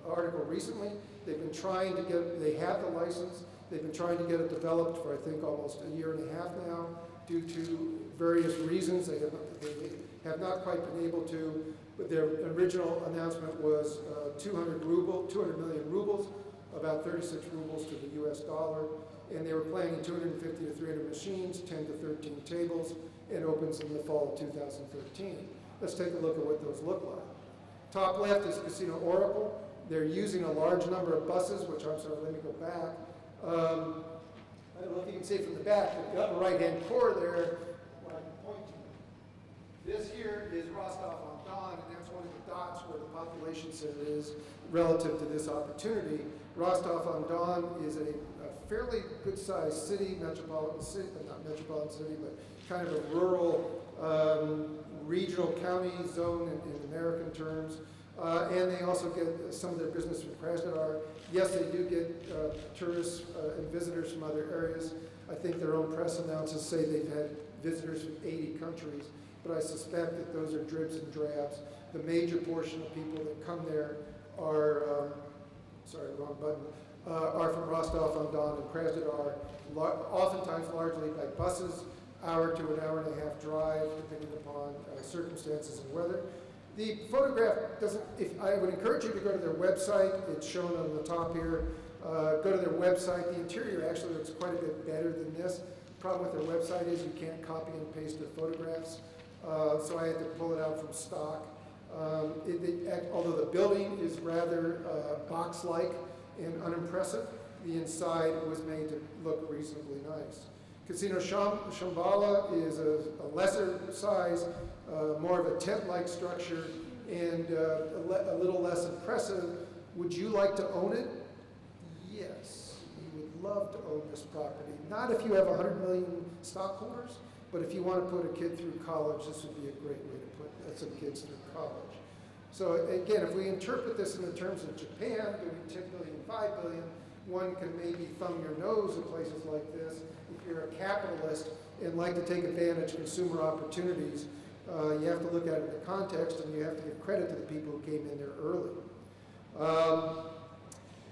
article recently. They've been trying to get, they have the license, they've been trying to get it developed for I think almost a year and a half now. Due to various reasons, they have not quite been able to, but their original announcement was 200 million rubles, about 36 rubles to the US dollar, and they were planning 250 to 300 machines, 10 to 13 tables, and opens in the fall of 2013. Let's take a look at what those look like. Top left is Casino Oracle. They're using a large number of buses, which I'm sorry, let me go back. I don't know if you can see from the back, but the upper right-hand corner there, what I can point to. This here is Rostov-on-Don, and that's one of the dots where the population center is relative to this opportunity. Rostov-on-Don is a fairly good-sized city, metropolitan city, not metropolitan city, but kind of a rural, regional county zone in American terms. And they also get some of their business from Krasnodar. Yes, they do get tourists and visitors from other areas. I think their own press announcements say they've had visitors from 80 countries, but I suspect that those are dribs and drabs. The major portion of people that come there are, sorry, wrong button, are from Rostov-on-Don and Krasnodar, oftentimes largely by buses, hour to an hour and a half drive, depending upon circumstances and weather. The photograph doesn't, I would encourage you to go to their website. It's shown on the top here. Go to their website. The interior actually looks quite a bit better than this. The problem with their website is you can't copy and paste their photographs. So I had to pull it out from stock. Although the building is rather box-like and unimpressive, the inside was made to look reasonably nice. Casino Shambhala is a lesser size, more of a tent-like structure, and a little less impressive. Would you like to own it? Yes, you would love to own this property. Not if you have 100 million stockholders, but if you want to put a kid through college, this would be a great way to put some kids through college. So again, if we interpret this in the terms of Japan, doing 10 billion, 5 billion, one can maybe thumb your nose at places like this. If you're a capitalist and like to take advantage of consumer opportunities, you have to look at it in the context, and you have to give credit to the people who came in there early.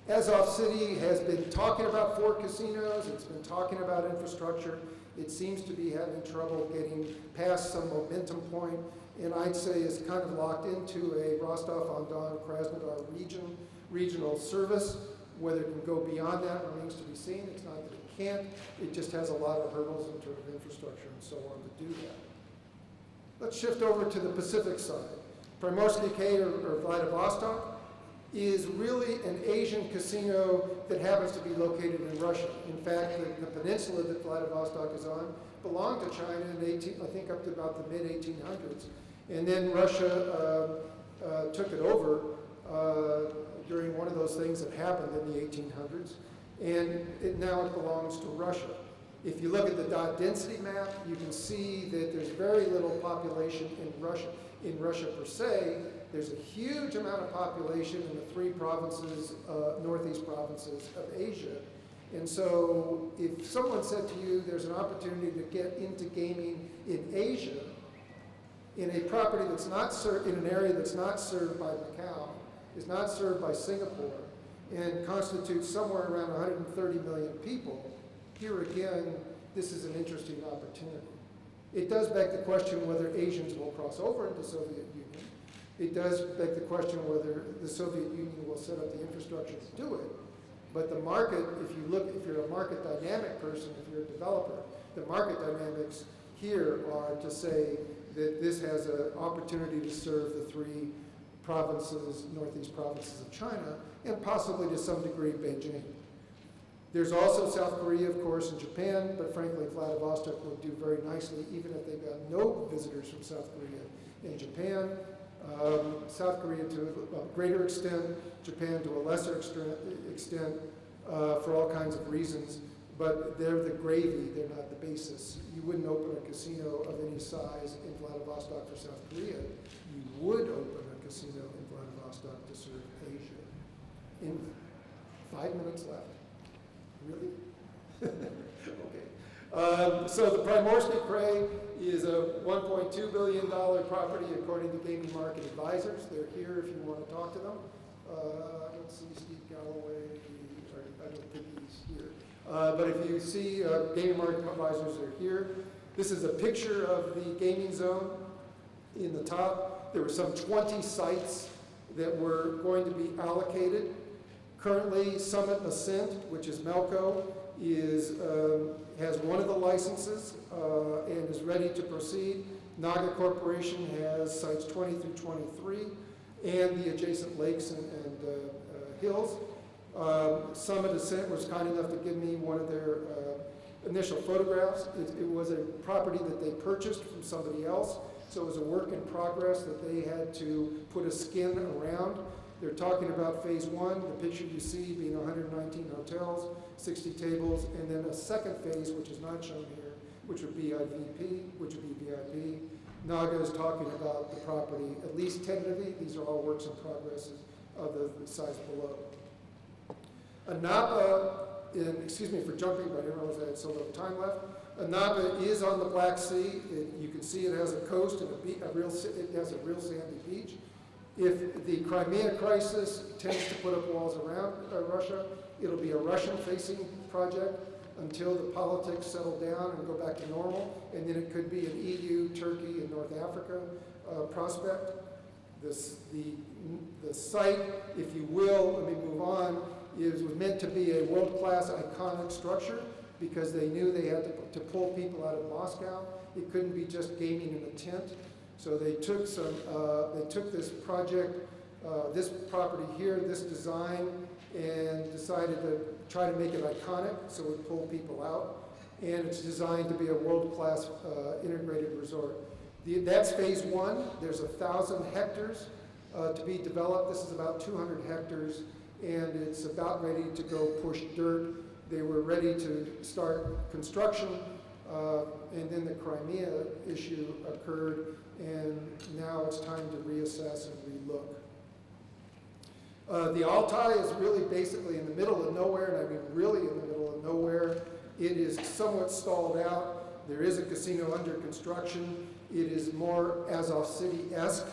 Azov City has been talking about 4 casinos. It's been talking about infrastructure. It seems to be having trouble getting past some momentum point, and I'd say is kind of locked into a Rostov-on-Don, Krasnodar regional service. Whether it can go beyond that remains to be seen. It's not that it can't. It just has a lot of hurdles in terms of infrastructure and so on to do that. Let's shift over to the Pacific side. Primorsky K, or Vladivostok, is really an Asian casino that happens to be located in Russia. In fact, the peninsula that Vladivostok is on belonged to China in I think up to about the mid-1800s. And then Russia took it over during one of those things that happened in the 1800s, and now it belongs to Russia. If you look at the dot density map, you can see that there's very little population in Russia per se. There's a huge amount of population in the 3 provinces, northeast provinces of Asia. And so if someone said to you there's an opportunity to get into gaming in Asia, in a property that's not served, in an area that's not served by Macau, is not served by Singapore, and constitutes somewhere around 130 million people, here again, this is an interesting opportunity. It does beg the question whether Asians will cross over into the Soviet Union. It does beg the question whether the Soviet Union will set up the infrastructure to do it. But the market, if you're a market dynamic person, if you're a developer, the market dynamics here are to say that this has an opportunity to serve the 3 provinces, northeast provinces of China, and possibly to some degree Beijing. There's also South Korea, of course, and Japan, but frankly Vladivostok would do very nicely even if they've got no visitors from South Korea and Japan. South Korea to a greater extent, Japan to a lesser extent for all kinds of reasons, but they're the gravy, they're not the basis. You wouldn't open a casino of any size in Vladivostok for South Korea. You would open a casino in Vladivostok to serve Asia. In 5 minutes left. Really? Okay. So the Primorsky Krai is a $1.2 billion property according to Gaming Market Advisors. They're here if you want to talk to them. Let's see, Steve Galloway, I don't think he's here. But if you see gaming market advisors are here, this is a picture of the gaming zone in the top. There were some 20 sites that were going to be allocated. Currently, Summit Ascent, which is Melco, has one of the licenses and is ready to proceed. Naga Corporation has sites 20 through 23 and the adjacent lakes and hills. Summit Ascent was kind enough to give me one of their initial photographs. It was a property that they purchased from somebody else, so it was a work in progress that they had to put a skin around. They're talking about phase one, the picture you see being 119 hotels, 60 tables, and then a second phase, which is not shown here, which would be VIP. Naga is talking about the property, at least tentatively. These are all works in progress of the size below. Anapa, excuse me for jumping, but I didn't realize I had so little time left. Anapa is on the Black Sea. You can see it has a coast and it has a real sandy beach. If the Crimea crisis tends to put up walls around Russia, it'll be a Russian-facing project until the politics settle down and go back to normal, and then it could be an EU, Turkey, and North Africa prospect. The site, if you will, let me move on, was meant to be a world-class iconic structure because they knew they had to pull people out of Moscow. It couldn't be just gaming in a tent. So they took this project, this property here, this design, and decided to try to make it iconic so it would pull people out. And it's designed to be a world-class integrated resort. That's phase one. There's 1,000 hectares to be developed. This is about 200 hectares, and it's about ready to go push dirt. They were ready to start construction, and then the Crimea issue occurred, and now it's time to reassess and relook. The Altai is really basically in the middle of nowhere, and I mean really in the middle of nowhere. It is somewhat stalled out. There is a casino under construction. It is more Azov City-esque